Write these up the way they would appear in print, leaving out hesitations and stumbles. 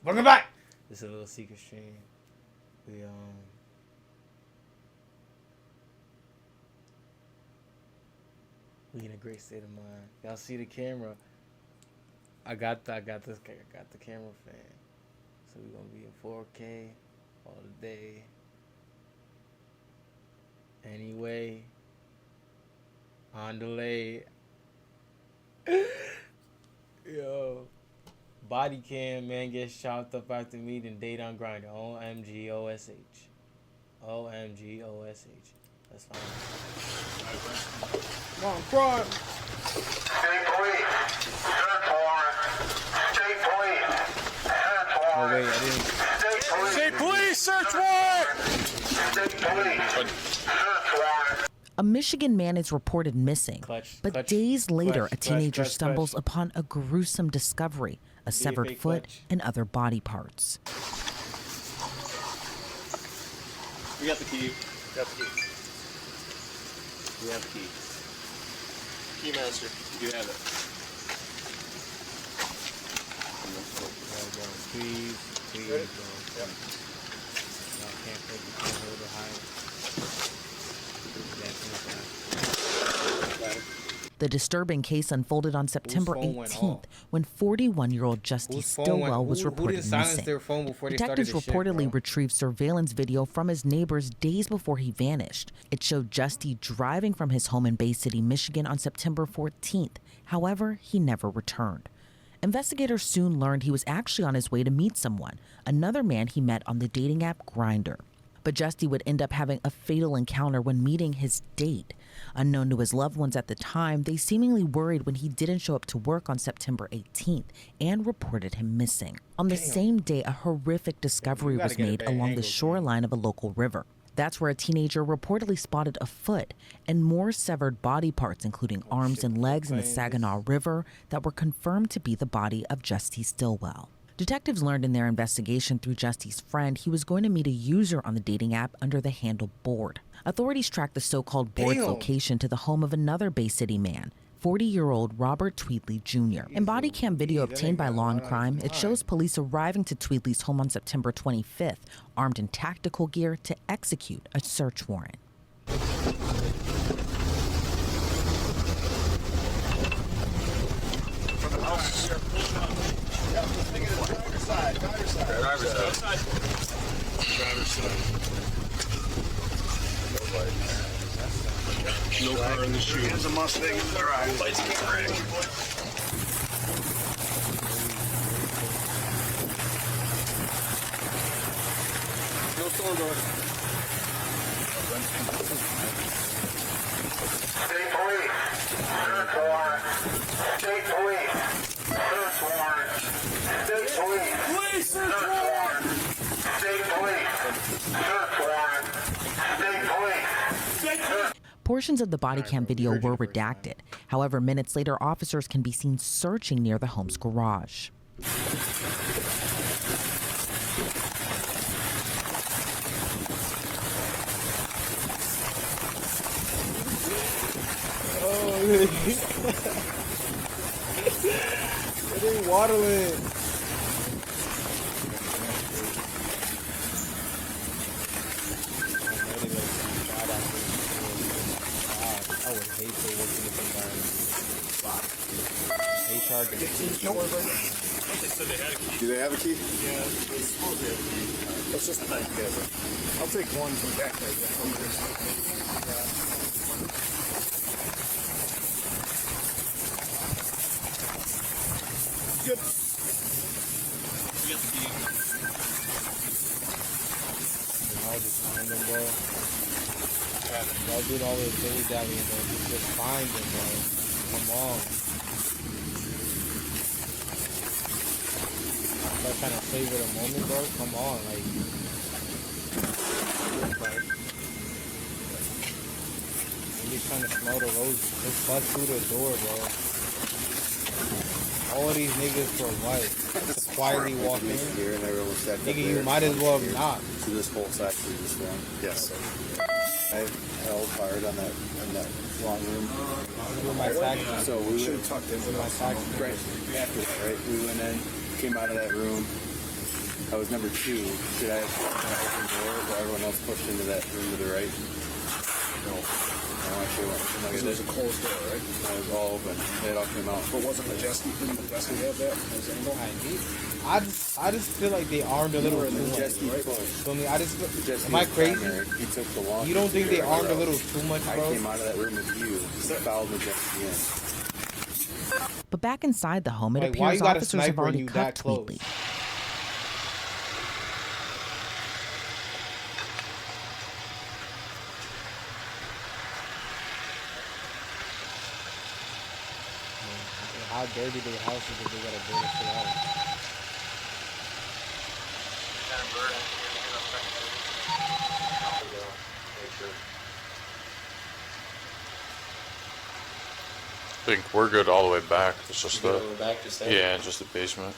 Welcome back. This is a little secret stream. We in a great state of mind. Y'all see the camera? I got the camera fan. So we gonna be in 4K all day. Anyway, on delay. Yo, body cam man gets chopped up after meeting date on Grindr. OMG OSH. OMG OSH. That's fine. Come on, cry. State police. Search warrant. State police. Search warrant. Oh wait, I didn't. State police. Search warrant. State police. Search warrant. A Michigan man is reported missing, but days later, a teenager stumbles upon a gruesome discovery, a severed foot and other body parts. We got the key. We have the key. Keymaster. You have it. Please, bro. Yep. Y'all can't hold it high. The disturbing case unfolded on September 18th when 41-year-old Zesty Stillwell was reported missing. Detectives reportedly retrieved surveillance video from his neighbors days before he vanished. It showed Zesty driving from his home in Bay City, Michigan on September 14th. However, he never returned. Investigators soon learned he was actually on his way to meet someone, another man he met on the dating app Grindr. But Zesty would end up having a fatal encounter when meeting his date. Unknown to his loved ones at the time, they seemingly worried when he didn't show up to work on September 18th and reported him missing. On the same day, a horrific discovery was made along the shoreline of a local river. That's where a teenager reportedly spotted a foot and more severed body parts, including arms and legs in the Saginaw River, that were confirmed to be the body of Zesty Stillwell. Detectives learned in their investigation through Zesty's friend he was going to meet a user on the dating app under the handle Board. Authorities tracked the so-called Board's location to the home of another Bay City man, 40-year-old Robert Tweedley Jr. In body cam video obtained by Law and Crime, it shows police arriving to Tweedley's home on September 25th, armed in tactical gear to execute a search warrant. No car in the shoe. Here's a Mustang in the drive. Lights get red. No storm door. State police. Search warrant. State police. Search warrant. State police. Police, search warrant. State police. Search warrant. State police. Portions of the body cam video were redacted. However, minutes later, officers can be seen searching near the home's garage. Oh, it ain't waterland. I would hate to work in this environment. HR can Do they have a key? Yeah, it's supposed to be. Let's just not get it. I'll take one from back there. Good. I'll just find them, bro. Y'all do all this dilly dallying, bro. Just find them, bro. Come on. Start trying to savor the moment, bro. Come on, like. I'm just trying to smell the roses. Just bust through the door, bro. All these niggas for what? Just quietly walk in. Here and everyone stacked Nigga, you might as well have not. So this whole section is this one. Yes. I held hard on that long room. With my sack. So we should went have tucked in With my sack. right after that, right? We went in, came out of that room, I was number 2. Did I open the door? Or everyone else pushed into that room to the right? No. No, actually, it wasn't like Because it was a closed door, right? it was all open. It all came out. But wasn't didn't Majesty have that as angle? I just feel like they armed a little in too the much. Zesty right? push. So I mean, I just Zesty am I was crazy? primary. He took the long. You don't think they armed a little too much, I bro? came out of that room with you. Fouled Majesty in. But back inside the home, it Like, why appears you got a officers have sniper and already you that cuffed close? Tweedley. How dirty their house is if they gotta burn it shit out. I think we're good all the way back. It's just the back to stay? yeah, just the basement.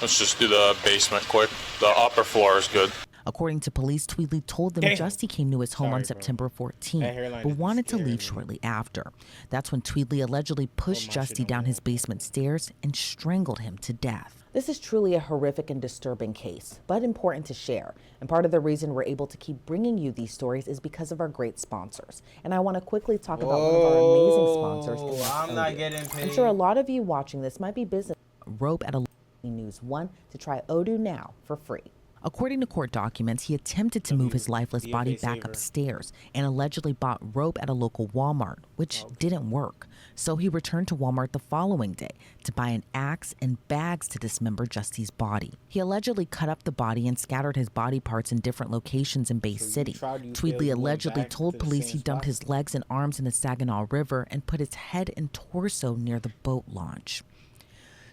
Let's just do the basement quick. The upper floor is good. According to police, Tweedley told them Damn. Zesty came to his home Sorry, on bro. September That 14th, hairline but is wanted to scaring leave me. shortly after. That's when Tweedley allegedly pushed my shit Zesty on down there. his basement stairs and strangled him to death. This is truly a horrific and disturbing case, but important to share. And part of the reason we're able to keep bringing you these stories is because of our great sponsors. And I want to quickly talk about one of our amazing sponsors. and that's I'm not Odoo. getting paid. I'm sure a lot of you watching this might be business. Rope at a News 1 to try Odoo now for free. According to court documents, he attempted to move his lifeless DFA body back saver. upstairs and allegedly bought rope at a local Walmart, which didn't work. So he returned to Walmart the following day to buy an axe and bags to dismember Zesty's body. He allegedly cut up the body and scattered his body parts in different locations in Bay City. Tweedley allegedly told police he dumped his legs and arms in the Saginaw River and put his head and torso near the boat launch.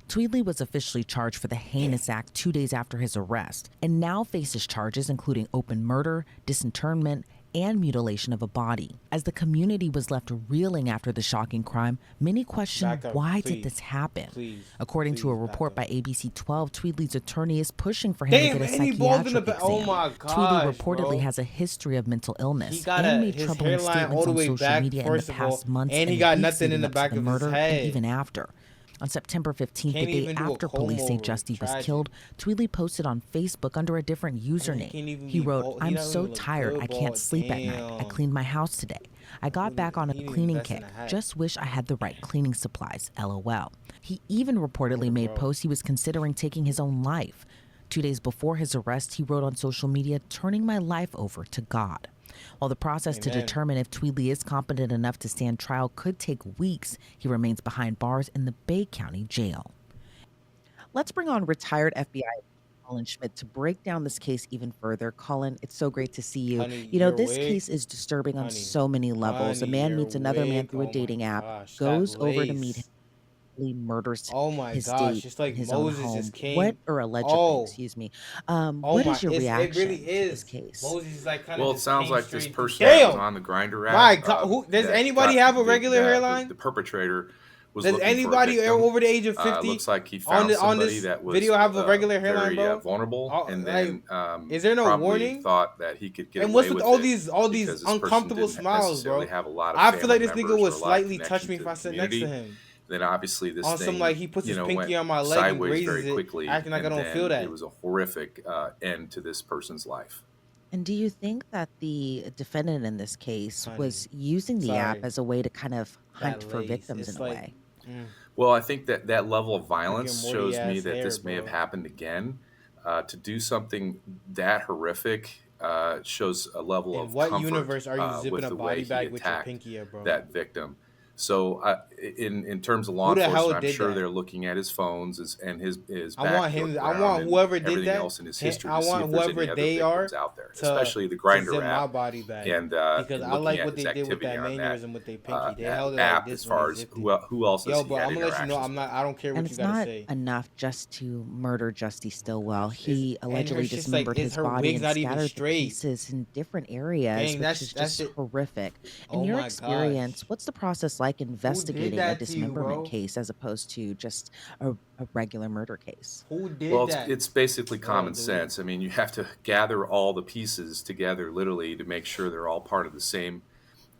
Tweedley was officially charged for the heinous act 2 days after his arrest and now faces charges including open murder, disinterment, and mutilation of a body. As the community was left reeling after the shocking crime, many questioned Back up, why please. did this happen? Please, According to a please, back report up. by ABC 12, Tweedley's attorney is pushing for him Damn, to get a and he balls in the psychiatric back. Oh exam. my Tweedley gosh, reportedly bro. has a history of mental illness He got and made his troubling hairline statements all the on way social back, media in the first of all, past months and he and got weeks nothing in leading the up to back the of his murder head. and even after. On September 15th, Can't the day even do a after comb police say over. Zesty was Tragic. killed, Tweedley posted on Facebook under a different can't username. even He be wrote, bold. He "I'm don't so even look tired, good, I can't bald. sleep at night. I Damn. cleaned my house today. I got back on a he didn't cleaning invest in kick. a hat. Just wish I had the right cleaning supplies, LOL." He even reportedly made posts he was considering taking his own life. 2 days before his arrest, he wrote on social media, "Turning my life over to God." While the process to Amen. determine if Tweedley is competent enough to stand trial could take weeks, he remains behind bars in the Bay County Jail. Let's bring on retired FBI Colin Schmidt to break down this case even further. Colin, it's so great to see you. Honey, You know, you're this way- case is disturbing on honey, so many levels. A honey, man you're meets another way- man through oh a my dating app, gosh, that goes over to meet him, lace. murders Oh my his gosh, date it's like in his Moses own home. just came. What, or allegedly, Oh. excuse me. Oh What my, is your it's- reaction It really to this is. case? Moses is like kind Well, of. it sounds like this person Damn. was on the grinder app. My God, who- does that anybody got have a regular hairline? The perpetrator was Does looking for a anybody victim. over the age of 50 looks like he on found the- on somebody this that was video have a regular hairline, very, bro? vulnerable, Oh, and like, then is there no probably warning? thought that he could get And away what's with with all it these because this person uncomfortable didn't smiles, bro? necessarily have a lot of I feel like family this nigga members would or a lot of slightly touch connection me to if the I sit next to community. him. Then obviously this On thing, some like he puts his pinky went on my leg and sideways grazes very it, quickly, acting like I and don't then feel that. It was a horrific end to this person's life. And do you think that the defendant in this case Honey, was using the app sorry. as a way to kind of hunt That for lace, victims it's in a like- way? Well, I think that that level of violence Morty shows me ass that hair, this may have bro. happened again. To do something that horrific shows a level In of what comfort, universe are you with zipping a the way body he bag with your attacked pinky up, bro? that victim. So, in terms of law Who the hell enforcement, I'm did sure that? they're looking at his phones and his I want him. I background want and whoever did everything that. else in his I history want to see if there's whoever any other they are victims out there, to- especially the to grinder zip my app. body bag. And Because I looking like at what his they did with activity that on mannerism with their pinky. They that held it app like this as when far they as zipped who else has Yo, he bro, had I'm gonna let you know. interactions I don't care what And you it's gotta not say. enough just to murder Zesty Stillwell. He and allegedly it's just like, dismembered is his her body wig's and not even scattered the straight? pieces in different areas, Dang, which that's- is that's just it. horrific. In Oh your my experience, gosh. what's the process like investigating a that to you, dismemberment bro? case as opposed to just a regular murder case? Who did Well, that? it's basically common dude. sense. I mean, you have to gather all the pieces together literally to make sure they're all part of the same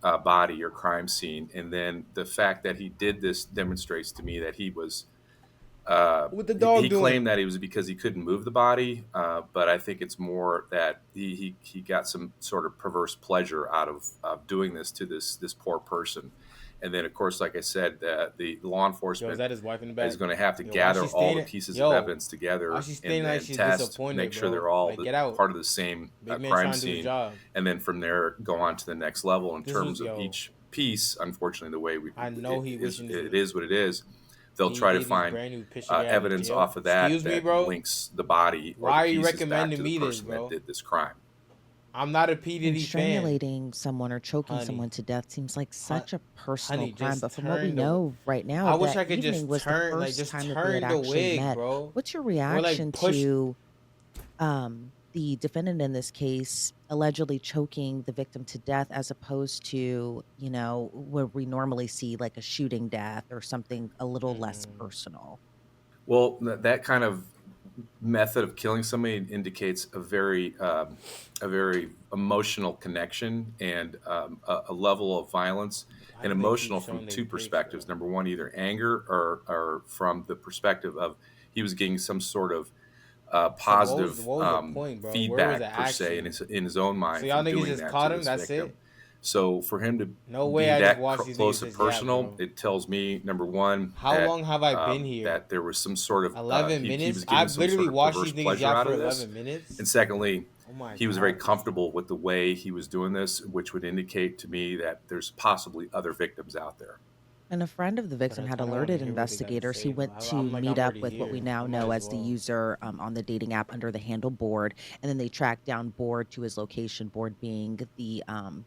body or crime scene. And then the fact that he did this demonstrates to me that he was What the dog he doing? claimed that it was because he couldn't move the body, but I think it's more that he got some sort of perverse pleasure out of doing this to this poor person. And then, of course, like I said, the law Yo, enforcement is that his wife in the back? is going to have to Yo, why gather she all the standing- pieces Yo, of evidence together why and she standing then like she's test, disappointed, make sure bro? they're all Like, get out. part of the same Big man crime trying to do his scene. job. And then from there, go on to the next level in This terms was- of yo. each piece. Unfortunately, the way I know he wishing it this- is what it is. They'll He try to gave these find brand new picture guy in evidence jail. off of that Excuse me, that bro? links the body or Why are the you pieces back recommending to me the this, person bro? that did this crime. I'm not a And PDD fan. strangulating someone or choking Honey. someone to death seems like such a personal honey, crime. just But from what we turn the- know right now, I wish that I could evening just was turn, the like, first just time that they turn had the actually wig, met. bro. What's your like, reaction push- to the defendant in this case allegedly choking the victim to death, as opposed to, you know, where we normally see like a shooting death or something a little less personal? Well, that kind of method of killing somebody indicates a very emotional connection and a level of violence Why and do they keep emotional showing from they two face, perspectives. bro? Number one, either anger or from the perspective of he was getting some sort of positive what was the point, bro? Where was feedback the per se action? in his own mind So y'all from niggas doing just that caught to him, this that's victim. it? So for him to No be way I just that watched these close niggas and just yap, personal, bro. it tells me, number one, How that, long have I been here? That there was some sort of 11 he minutes? was getting I've some literally sort of watched perverse these niggas pleasure yap out for of this. 11 minutes. And secondly, Oh my he was very God. comfortable with the way he was doing this, which would indicate to me that there's possibly other victims out there. And a friend of the victim I had kinda wanna alerted hear what they got to investigators. say, He though. went to I'm like, meet I'm up already with what we here. now I might know as as the well. user on the dating app under the handle Board, and then they tracked down Board to his location, Board being the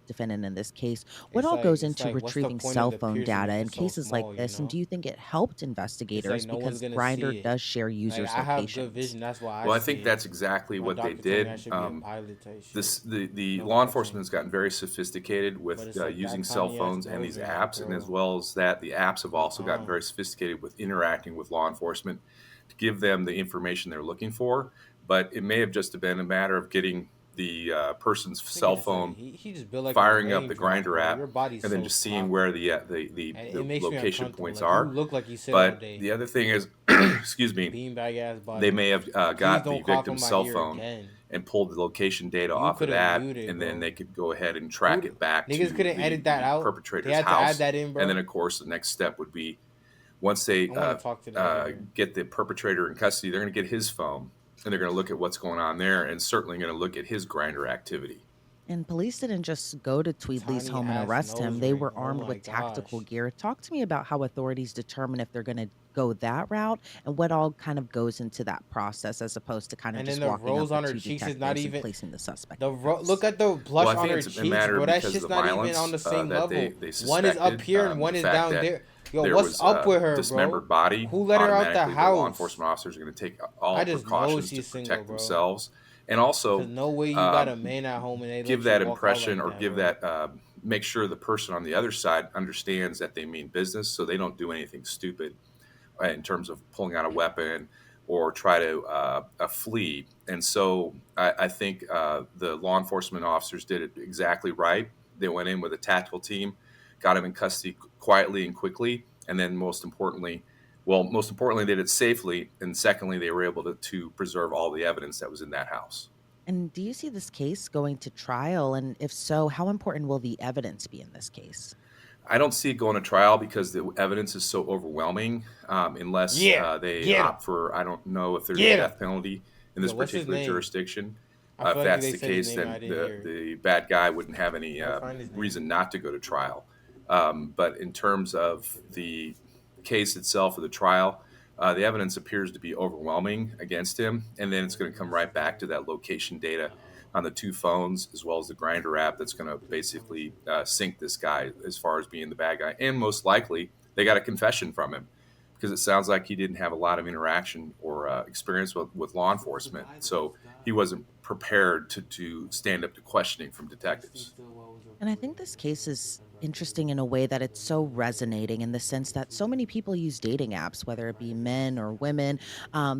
defendant in this case. What all goes into what's the retrieving point cell of the phone piercing data if in it's so cases small, like you this? And know? do you think it helped investigators no one's because gonna see Grindr it. does share users' Like, I have locations? good vision. That's why Well, I see think it. that's exactly My what they doctor told me I did. should be a pilot type shit. The No law coaching. enforcement has gotten very sophisticated But with it's like using that cell tiny-ass phones and nose these ring, apps, and bro. as well as that, the apps have also gotten very sophisticated with interacting with law enforcement to give them the information they're looking for. But it may have just been a matter of getting the person's cell phone, He just built like firing a up the raindrop, Grindr bro. app, Your body's and then so just seeing sloppy. where the And it makes me location uncomfortable. points Like, are. you look like you sit all But day. the other thing is, excuse me, Beanbag ass body. they may have got Please the don't cough victim's in my cell ear phone again. and pulled the location data You off of could've that, muted, and then bro. they could go ahead and track it back Niggas to couldn't edit that out. perpetrator's They had to house. add that in, bro. And then, of course, the next step would be once they I wanna talk to the get the perpetrator in custody, they're going to get his phone, and they're going to look at what's going on there, and certainly going to look at his Grindr activity. And police didn't just go to Tweedley's home and Tiny-ass arrest him. nose They ring. were Oh armed my with tactical gosh. gear. Talk to me about how authorities determine if they're going to go that route and what all kind of goes into that process, as opposed to kind of And just then the walking rose up on to her two cheeks is detectives not and even placing the suspect. the in cuffs. look at the blush Well, I on think her it's a cheeks, matter bro. That because of shit's the not even violence, on the same that level. they One is up suspected, here and the one is fact down that there. Yo, there what's was up with her, dismembered bro? body. Who let her out the Automatically, house? law enforcement officers are going to take all I just know precautions she's to protect single, bro. themselves, and also Cause no way you got a man at home and they give let that you walk out impression like or that, give bro. that make sure the person on the other side understands that they mean business, so they don't do anything stupid in terms of pulling out a weapon or try to flee. And so I think the law enforcement officers did it exactly right. They went in with a tactical team, got him in custody quietly and quickly, and then most importantly, they did it safely, and secondly, they were able to preserve all the evidence that was in that house. And do you see this case going to trial? And if so, how important will the evidence be in this case? I don't see it going to trial because the evidence is so overwhelming. Unless they opt for, I don't know if there's a death penalty in this Yo, what's his particular name? jurisdiction. I If feel like that's they the said his case, name, then I didn't hear it. the bad guy wouldn't have any I'll find his name. reason not to go to trial. But in terms of the case itself or the trial, the evidence appears to be overwhelming against him. And then it's going to come right back to that location data on the two phones, as well as the Grindr app, that's going to basically sink this guy as far as being the bad guy. And most likely, they got a confession from him because it sounds like he didn't have a lot of interaction or experience with law enforcement. So he wasn't prepared to stand up to questioning from detectives. And I think this case is interesting in a way that it's so resonating in the sense that so many people use dating apps, whether it be men or women.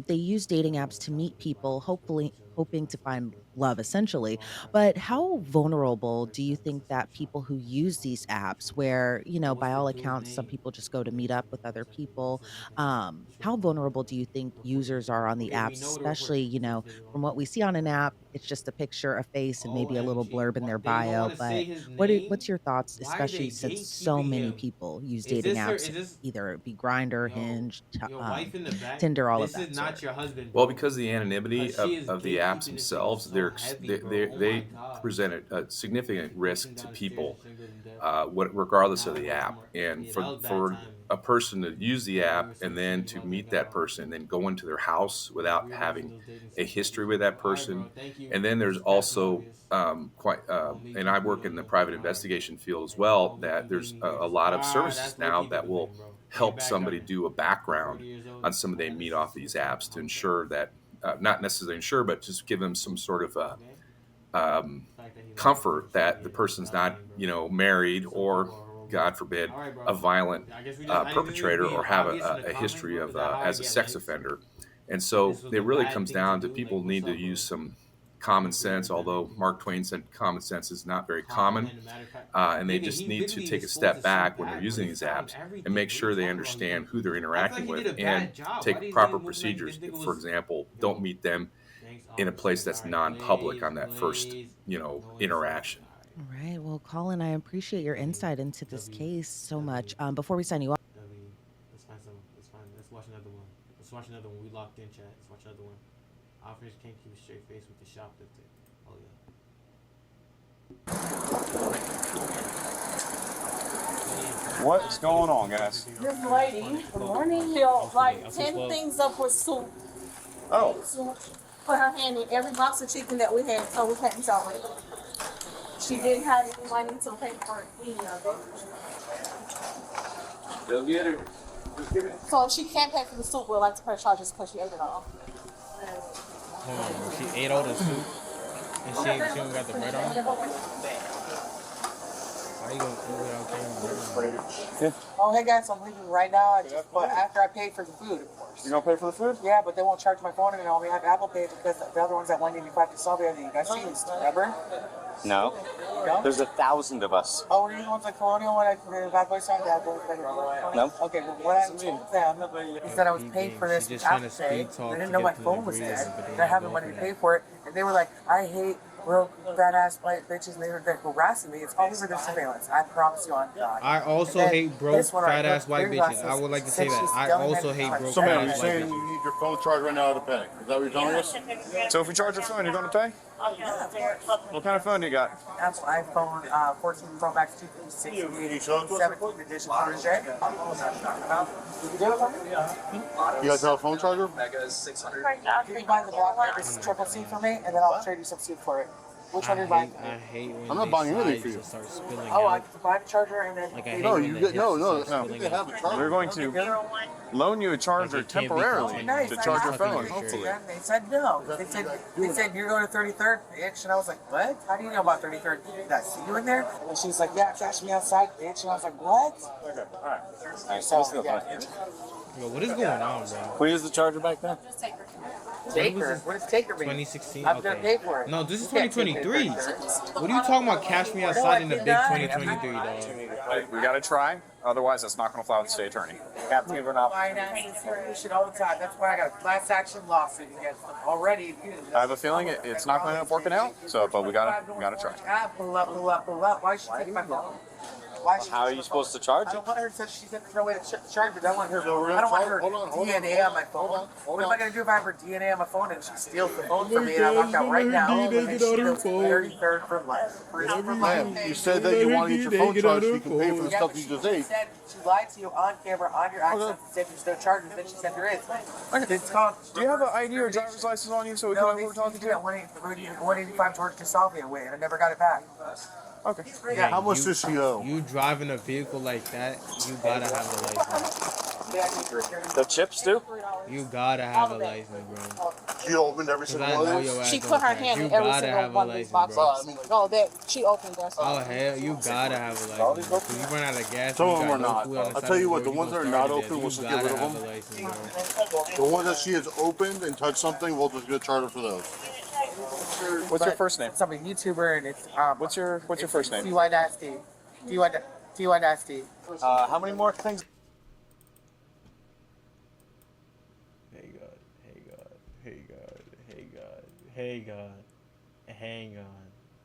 They use dating apps to meet people, hoping to find love essentially. But how vulnerable do you think that people who use these apps, where, by all accounts, some people just go to meet up with other people, how vulnerable do you think users are on the apps, especially, from what we see on an app, it's just a picture, a face, and maybe a little blurb in their bio. But what's your thoughts, especially since so many people use dating apps, either it be Grinder, Hinge, Tinder, all of that sort? Well, because of the anonymity of the apps themselves, they present a significant risk to people, regardless of the app. And for a person to use the app and then to meet that person and then go into their house without having a history with that person. And then there's also and I work in the private investigation field as well, that there's a lot of services now that will help somebody do a background on somebody they meet off these apps to ensure that, not necessarily ensure, but just give them some sort of comfort that the person's not, married or, God forbid, a violent perpetrator or have a history of as a sex offender. And so it really comes down to people need to use some common sense, although Mark Twain said common sense is not very common. And they just need to take a step back when they're using these apps and make sure they understand who they're interacting with and take proper procedures. For example, don't meet them in a place that's non-public on that first, interaction. All right. Well, Colin, I appreciate your insight into this case so much. Before we sign you off, Let's find some. Let's find. Let's watch another one. Let's watch another one. We locked in, chat. Let's watch another one. Officers can't keep a straight face with the shoplifter. Oh yeah. What's going on, guys? This lady, good morning, filled like 10 things up with soup. Oh. Put her hand in every box of chicken that we had, so we hadn't told her. She didn't have any money to pay for any of it. Go get her. Just give it. So if she can't pay for the soup, we'll like to press charges because she ate it all. Hold on. She ate all the soup and she don't got the bread on. How you gonna eat without camera? Oh, hey guys, I'm leaving right now. But after I paid for the food, of course. You gonna pay for the food? Yeah, but they won't charge my phone and all. We have Apple Pay because the other one's at 185 to solve everything. You guys see this, remember? No. No? There's 1,000 of us. Oh, were you the ones at Colonial when I bad boy signed that? No. Okay, well, what I told them is that I was paid for this with Apple Pay. They didn't know my phone was dead. They have the money to pay for it. And they were like, I hate broke, fat ass white bitches. And they were harassing me. It's all over the surveillance. I promise you on God. I also hate broke, fat ass white bitches. I would like to say that. I also hate broke, So, fat ma'am, you're ass white saying bitches. you need your phone charged right now to pay. Is that what you're telling us? So if we charge your phone, you're gonna pay? What kind of phone do you got? Apple iPhone 14 Pro Max 256 17th edition Thursday. You guys have a phone charger? You can buy the black one, this is triple C for me, and then I'll trade you some soup for it. Which one are you buying? I hate when I'm not buying anything for you. start spilling Oh, I out. can buy the charger and then. Like I hate No, when you the get hips no. start I think spilling they have a out. charger. We're going to loan you a charger Like, it can't be temporarily continuous. to charge your Nice, phone, I hopefully. They said no. They said you're going to 33rd, bitch. And I was like, what? How do you know about 33rd? Did I see you in there? And she was like, yeah, catch me outside, bitch. And I was like, what? Okay, all right. So, yeah. Yo, what is going on, bro? Where's the charger back there? Taker. What does Taker mean? 2016. I'm gonna pay Okay. for it. No, this is You can't take 2023. Taker. What are you talking about? Cash me outside in the big 2023, dog. We gotta try, otherwise that's not gonna fly with the state attorney. Finances, you should all the time. That's why I got a class action lawsuit against them already. I have a feeling it's not gonna end up working out, so, but we gotta try. Ah, pull up. Why is she taking my phone? Why is she How are you supposed to charge I it? don't want her to. She said there's no way to charge it. I want her. So we're gonna I don't want try- her hold on, DNA on my phone. What am I gonna do if I have her DNA on my phone and she steals the phone from me and I walk out right now and she goes 33rd for life? Ma'am, you said that you want to get your phone charged so you can pay for the Yeah, stuff but you she just ate. said she lied to you on camera on your access and said there's no charges. Then she said there is. It's called. Do you have an ID or driver's license on you so we can know who we're talking to? 185 George Casalvia way, and I never got it back. Okay. Yeah. How much does she owe? You driving a vehicle like that, you gotta have a license. The chips do? You gotta have a license, bro. She opened every Cause single I one know of your these? ass She don't put her cash. hand You in every gotta single have a one of these license, boxes. bro. No, that she opened that. Oh hell, you gotta have a license. Bro. Cause you run out of gas. Some you of them got are no not. food on the I'll side tell you of what, the road, ones you that are gonna not start it open, there. we'll just You get rid gotta of have them. a license, bro. The one that she has opened and touched something, we'll just get a charger for those. What's your first name? I'm a YouTuber, and it's What's your first name? DY Nasty. DY Nasty. How many more things? Hey God, hey God, hey God, hey God, hey God, hang on.